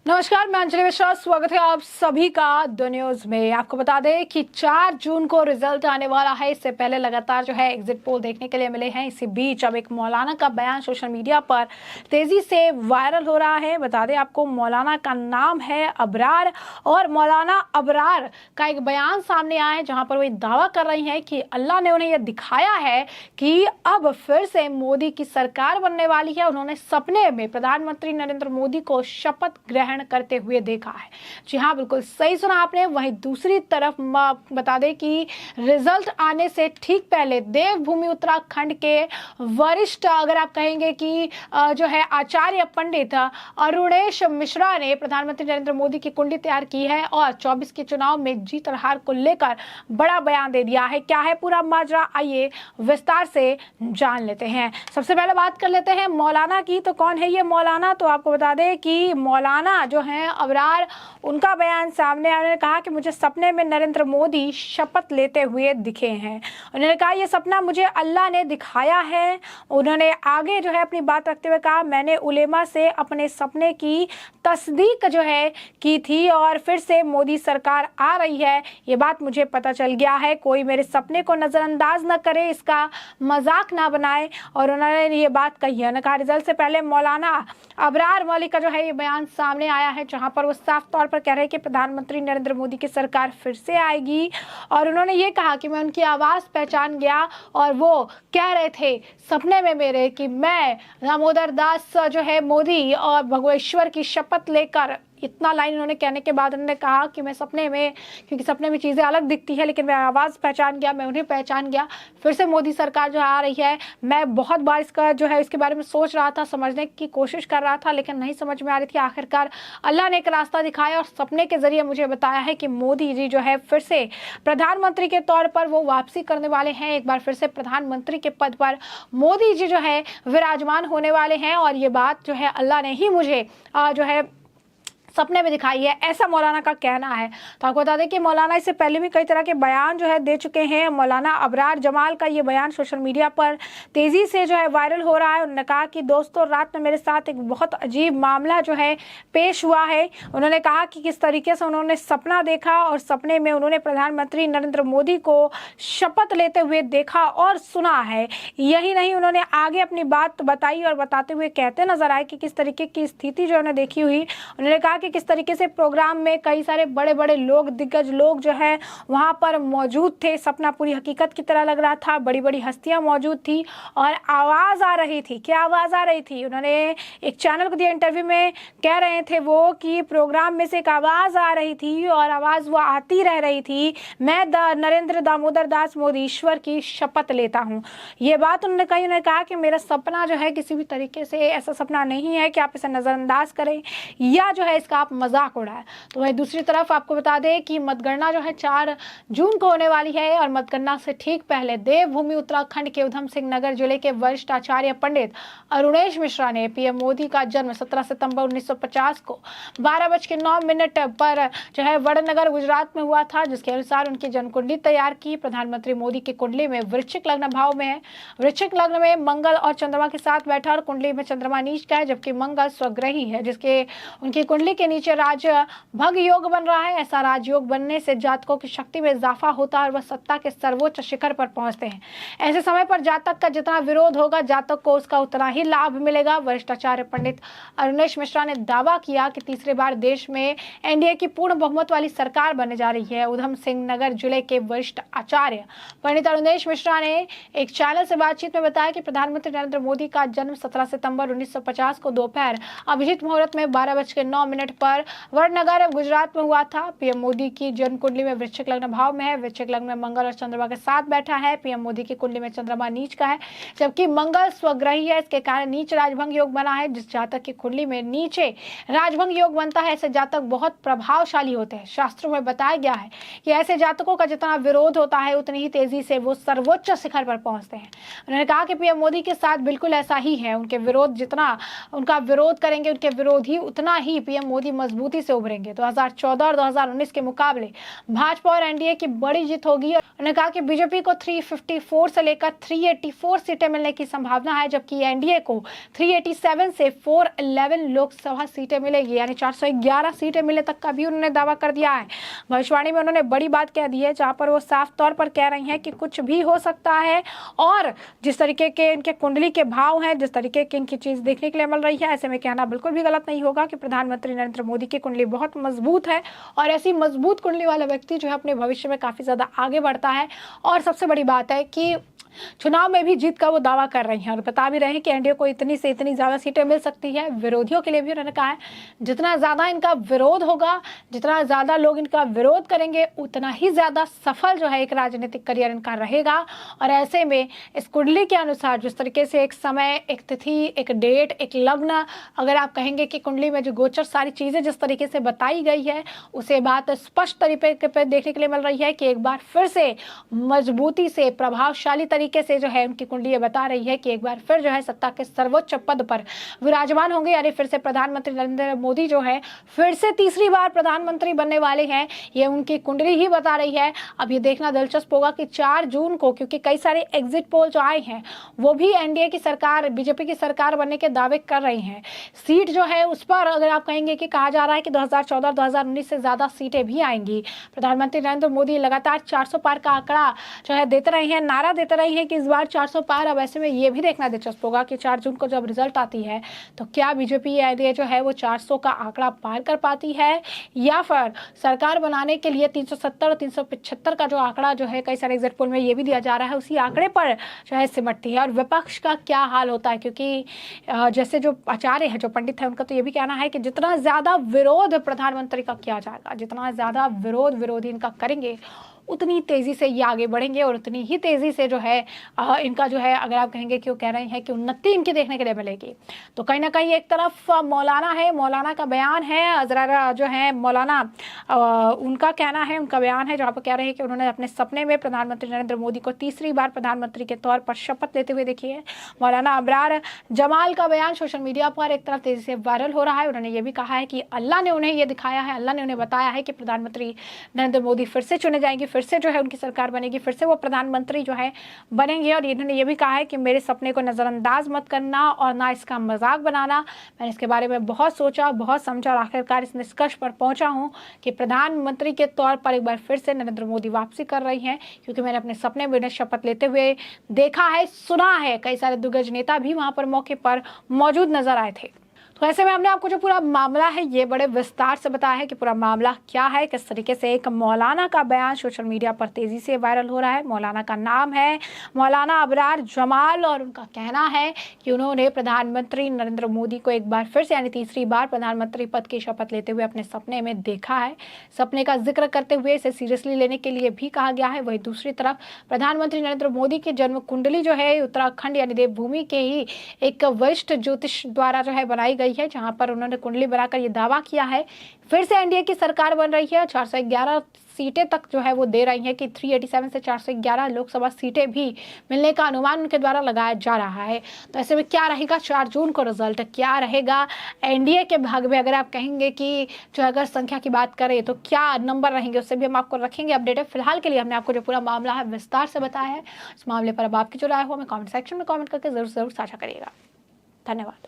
नमस्कार, मैं अंजलि मिश्रा। स्वागत है आप सभी का द न्यूज में। आपको बता दें कि 4 जून को रिजल्ट आने वाला है। इससे पहले लगातार जो है एग्जिट पोल देखने के लिए मिले हैं। इसी बीच अब एक मौलाना का बयान सोशल मीडिया पर तेजी से वायरल हो रहा है। बता दें आपको, मौलाना का नाम है अबरार और मौलाना अबरार का एक बयान सामने आया है जहां पर वो दावा कर रही हैं कि अल्लाह ने उन्हें यह दिखाया है कि अब फिर से मोदी की सरकार बनने वाली है। उन्होंने सपने में प्रधानमंत्री नरेंद्र मोदी को शपथ ग्रहण करते हुए देखा है। जी हाँ, बिल्कुल सही सुना आपने। वहीं दूसरी तरफ बता दें कि रिजल्ट आने से ठीक पहले देवभूमि उत्तराखंड के वरिष्ठ, अगर आप कहेंगे कि जो है आचार्य पंडित अरुणेश मिश्रा ने प्रधानमंत्री नरेंद्र मोदी की कुंडली तैयार की है और 24 के चुनाव में जीत और हार को लेकर बड़ा बयान दे दिया है। क्या है पूरा माजरा, आइए विस्तार से जान लेते हैं। सबसे पहले बात कर लेते हैं मौलाना की। तो कौन है ये मौलाना? तो आपको बता दें कि मौलाना जो है अबरार, उनका बयान सामने आया। उन्होंने कहा कि मुझे सपने में नरेंद्र मोदी शपथ लेते हुए दिखे हैं। उन्होंने कहा यह सपना मुझे अल्लाह ने दिखाया है। उन्होंने आगे जो है अपनी बात रखते हुए कहा, मैंने उलेमा से अपने सपने की तस्दीक जो है की थी और फिर से मोदी सरकार आ रही है, ये बात मुझे पता चल गया है। कोई मेरे सपने को नज़रअंदाज न करे, इसका मजाक ना बनाए। और उन्होंने ये बात कही है। उन्होंने कहा रिजल्ट से पहले मौलाना अबरार मौली का जो है ये बयान सामने आया है जहां पर वो साफ तौर पर कह रहे हैं कि प्रधानमंत्री नरेंद्र मोदी की सरकार फिर से आएगी। और उन्होंने ये कहा कि मैं उनकी आवाज़ पहचान गया और वो कह रहे थे सपने में मेरे कि मैं दामोदर दास जो है मोदी और भगवेश्वर की शपथ लेकर, इतना लाइन उन्होंने कहने के बाद उन्होंने कहा कि मैं सपने में, क्योंकि सपने में चीज़ें अलग दिखती है, लेकिन मैं आवाज़ पहचान गया, मैं उन्हें पहचान गया। फिर से मोदी सरकार जो आ रही है। मैं बहुत बार इसका जो है इसके बारे में सोच रहा था, समझने की कोशिश कर रहा था, लेकिन नहीं समझ में आ रही थी। आखिरकार अल्लाह ने एक रास्ता दिखाया और सपने के जरिए मुझे बताया है कि मोदी जी जो है फिर से प्रधानमंत्री के तौर पर वो वापसी करने वाले हैं। एक बार फिर से प्रधानमंत्री के पद पर मोदी जी जो है विराजमान होने वाले हैं। और ये बात जो है अल्लाह ने ही मुझे जो है सपने में दिखाई है, ऐसा मौलाना का कहना है। तो आपको बता दें कि मौलाना इससे पहले भी कई तरह के बयान जो है दे चुके हैं। मौलाना अबरार जमाल का ये बयान सोशल मीडिया पर तेज़ी से जो है वायरल हो रहा है। उन्होंने कहा कि दोस्तों, रात में मेरे साथ एक बहुत अजीब मामला जो है पेश हुआ है। उन्होंने कहा कि किस तरीके से उन्होंने सपना देखा और सपने में उन्होंने प्रधानमंत्री नरेंद्र मोदी को शपथ लेते हुए देखा और सुना है। यही नहीं, उन्होंने आगे अपनी बात बताई और बताते हुए कहते नजर आए कि किस तरीके की स्थिति जो उन्होंने देखी हुई। उन्होंने कहा कि किस तरीके से प्रोग्राम में कई सारे बड़े बड़े लोग, दिग्गज लोग जो है वहां पर मौजूद थे। सपना पूरी हकीकत की तरह लग रहा था। बड़ी बड़ी हस्तियां मौजूद थी और आवाज़ आ रही थी। क्या आवाज़ आ रही थी? उन्होंने एक चैनल को दिया इंटरव्यू में, कह रहे थे वो कि प्रोग्राम में से एक आवाज़ आ रही थी और आवाज़ वो आती रह रही थी, मैं नरेंद्र दामोदर दास मोदी ईश्वर की शपथ लेता हूँ। ये बात उन्होंने कही। उन्होंने कहा कि मेरा सपना जो है किसी भी तरीके से ऐसा सपना नहीं है कि आप इसे नज़रअंदाज करें या जो है इसका आप मजाक उड़ाए। तो वही दूसरी तरफ आपको बता दें कि मतगणना जो है 4 जून को होने वाली है और मतगणना से ठीक पहले देवभूमि उत्तराखंड के उधम सिंह नगर जिले के वरिष्ठ आचार्य पंडित अरुणेश मिश्रा ने पीएम मोदी का जन्म 17 सितंबर 1950 को 12:09 पर जो है वड़नगर गुजरात में हुआ था, जिसके अनुसार उनकी जन्म कुंडली तैयार की। प्रधानमंत्री मोदी की कुंडली में वृश्चिक लग्न भाव में है। वृश्चिक लग्न में मंगल और चंद्रमा के साथ बैठा और कुंडली में चंद्रमा नीच का है, जबकि मंगल स्वग्रही है, जिसके उनकी कुंडली के नीचे राज भग योग बन रहा है। ऐसा राजयोग बनने से जातकों की शक्ति में इजाफा होता है और वह सत्ता के सर्वोच्च शिखर पर पहुंचते हैं। ऐसे समय पर जातक का जितना विरोध होगा, जातक को उसका उतना ही लाभ मिलेगा। वरिष्ठ आचार्य पंडित अरुणेश मिश्रा ने दावा किया कि तीसरी बार देश में एनडीए की पूर्ण बहुमत वाली सरकार बनने जा रही है। उधम सिंह नगर जिले के वरिष्ठ आचार्य पंडित अरुणेश मिश्रा ने एक चैनल से बातचीत में बताया कि प्रधानमंत्री नरेंद्र मोदी का जन्म 17 सितंबर 1950 को दोपहर अभिजीत मुहूर्त में 12:09 पर वड़नगर गुजरात में हुआ था। पीएम मोदी की जन्म कुंडली में वृश्चिक लग्न भाव में है। वृश्चिक लग्न में मंगल और चंद्रमा के साथ बैठा है। पीएम मोदी की कुंडली में चंद्रमा नीच का है, जबकि मंगल स्वग्रही है। इसके कारण नीच राजभंग योग बना है। जिस जातक की कुंडली में नीचे राजभंग योग बनता है, ऐसे जातक बहुत प्रभावशाली होते हैं। शास्त्रों में बताया गया है कि ऐसे जातकों का जितना विरोध होता है, उतनी ही तेजी से वो सर्वोच्च शिखर पर पहुंचते हैं। उन्होंने कहा कि पीएम मोदी के साथ बिल्कुल ऐसा ही है। उनके विरोध, जितना उनका विरोध करेंगे उनके विरोधी, उतना ही पीएम मोदी मजबूती से उभरेंगे। 2014 और 2019 के मुकाबले भाजपा और एनडीए की बड़ी जीत होगी उन्होंने कहा कि बीजेपी को 354 से लेकर 384 सीटें मिलने की संभावना है, जबकि एनडीए को 387 से 411 लोकसभा सीटें मिलेगी, यानी 411 सीटें मिलने तक का भी उन्होंने दावा कर दिया है। भविष्यवाणी में उन्होंने बड़ी बात कह दी है, जहां पर वो साफ तौर पर कह रही हैं कि कुछ भी हो सकता है, और जिस तरीके के इनके कुंडली के भाव हैं, जिस तरीके की इनकी चीज देखने के लिए मिल रही है, ऐसे में कहना बिल्कुल भी गलत नहीं होगा कि प्रधानमंत्री नरेंद्र मोदी की कुंडली बहुत मजबूत है, और ऐसी मजबूत कुंडली वाला व्यक्ति जो है अपने भविष्य में काफी ज्यादा आगे बढ़ता है। और सबसे बड़ी बात है कि चुनाव में भी जीत का वो दावा कर रही हैं और बता भी रहे हैं कि एनडीए को इतनी से इतनी ज्यादा सीटें मिल सकती है। विरोधियों के लिए भी उन्होंने कहा है जितना ज्यादा इनका विरोध होगा, जितना ज्यादा लोग इनका विरोध करेंगे, उतना ही ज्यादा सफल जो है एक राजनीतिक करियर इनका रहेगा। और ऐसे में इस कुंडली के अनुसार जिस तरीके से एक समय, एक तिथि, एक डेट, एक लग्न, अगर आप कहेंगे कि कुंडली में जो गोचर सारी चीजें जिस तरीके से बताई गई है, उसे बात स्पष्ट तरीके पर देखने के लिए मिल रही है कि एक बार फिर से मजबूती से, प्रभावशाली तरीके से जो है उनकी कुंडली बता रही है कि एक बार फिर जो है सत्ता के सर्वोच्च पद पर विराजमान होंगे, यानी फिर से प्रधानमंत्री नरेंद्र मोदी जो है फिर से तीसरी बार प्रधानमंत्री बनने वाले हैं। ये उनकी कुंडली ही बता रही है। अब ये देखना दिलचस्प होगा कि 4 जून को, क्योंकि कई सारे एग्जिट पोल जो आए हैं वो भी एनडीए की सरकार, बीजेपी की सरकार बनने के दावे कर रही हैं। सीट जो है उस पर अगर आप कहेंगे कि कहा जा रहा है कि 2014-2019 से ज्यादा सीटें भी आएंगी। प्रधानमंत्री नरेंद्र मोदी लगातार 400 पार का आंकड़ा जो है देते रहे हैं, नारा देते रहे हैं कि इस बार 400 पार। अब ऐसे में ये भी देखना दिलचस्प होगा कि 4 जून को जब रिजल्ट आती है तो क्या बीजेपी एनडीए जो है वो 400 का आंकड़ा पार कर पाती है, या फिर सरकार बनाने के लिए 370 और 375 का जो आंकड़ा जो है कई सारे एग्जिट पोल में ये भी दिया जा रहा है, उसी आंकड़े पर जो है सिमटती है। और विपक्ष का क्या हाल होता है, क्योंकि जैसे जो आचार्य है, जो पंडित है, उनका तो ये भी कहना है कि जितना ज्यादा विरोध प्रधानमंत्री का किया जाएगा, जितना ज्यादा विरोध विरोधी इनका करेंगे, उतनी तेजी से ये आगे बढ़ेंगे और उतनी ही तेजी से जो है इनका जो है, अगर आप कहेंगे कि वो कह रहे हैं कि उन्नति इनकी देखने के लिए मिलेगी। तो कहीं ना कहीं एक तरफ मौलाना है, मौलाना का बयान है, अजरा जो है मौलाना उनका कहना है, उनका बयान है जहाँ पर कह रहे हैं कि उन्होंने अपने सपने में प्रधानमंत्री नरेंद्र मोदी को तीसरी बार प्रधानमंत्री के तौर पर शपथ लेते हुए देखी है। मौलाना अबरार जमाल का बयान सोशल मीडिया पर एक तरफ तेजी से वायरल हो रहा है। उन्होंने ये भी कहा है कि अल्लाह ने उन्हें ये दिखाया है, अल्लाह ने उन्हें बताया है कि प्रधानमंत्री नरेंद्र मोदी फिर से चुने जाएंगे, फिर से जो है उनकी सरकार बनेगी, फिर से वो प्रधानमंत्री जो है बनेंगे। और इन्होंने ये भी कहा है कि मेरे सपने को नजरअंदाज मत करना और ना इसका मजाक बनाना। मैंने इसके बारे में बहुत सोचा, बहुत समझा और आखिरकार इस निष्कर्ष पर पहुंचा हूं कि प्रधानमंत्री के तौर पर एक बार फिर से नरेंद्र मोदी वापसी कर रही हैं, क्योंकि मैंने अपने सपने में उन्हें शपथ लेते हुए देखा है, सुना है। कई सारे दिग्गज नेता भी वहां पर मौके पर मौजूद नजर आए थे। तो ऐसे में हमने आपको जो पूरा मामला है ये बड़े विस्तार से बताया है कि पूरा मामला क्या है, किस तरीके से एक मौलाना का बयान सोशल मीडिया पर तेजी से वायरल हो रहा है। मौलाना का नाम है मौलाना अबरार जमाल और उनका कहना है कि उन्होंने प्रधानमंत्री नरेंद्र मोदी को एक बार फिर से, यानी तीसरी बार प्रधानमंत्री पद की शपथ लेते हुए अपने सपने में देखा है। सपने का जिक्र करते हुए इसे सीरियसली लेने के लिए भी कहा गया है। वही दूसरी तरफ प्रधानमंत्री नरेंद्र मोदी की जन्म कुंडली जो है उत्तराखंड यानी देवभूमि के ही एक वरिष्ठ ज्योतिष द्वारा जो है बनाई गई है, जहां पर उन्होंने कुंडली बनाकर ये दावा किया है फिर से एनडीए की सरकार बन रही है। 411 सीटें तक जो है वो दे रही है कि 387 से 411 लोकसभा सीटें भी मिलने का अनुमान उनके द्वारा लगाया जा रहा है। तो ऐसे में क्या रहेगा 4 जून को रिजल्ट, क्या रहेगा एनडीए के भाग में, अगर आप कहेंगे कि जो अगर संख्या की बात करें तो क्या नंबर रहेंगे, उससे भी हम आपको रखेंगे अपडेटेड। फिलहाल के लिए हमने आपको जो पूरा मामला है विस्तार से बताया है। इस मामले पर अब आपकी जो राय हो हमें कॉमेंट सेक्शन में कॉमेंट करके जरूर साझा करिएगा। धन्यवाद।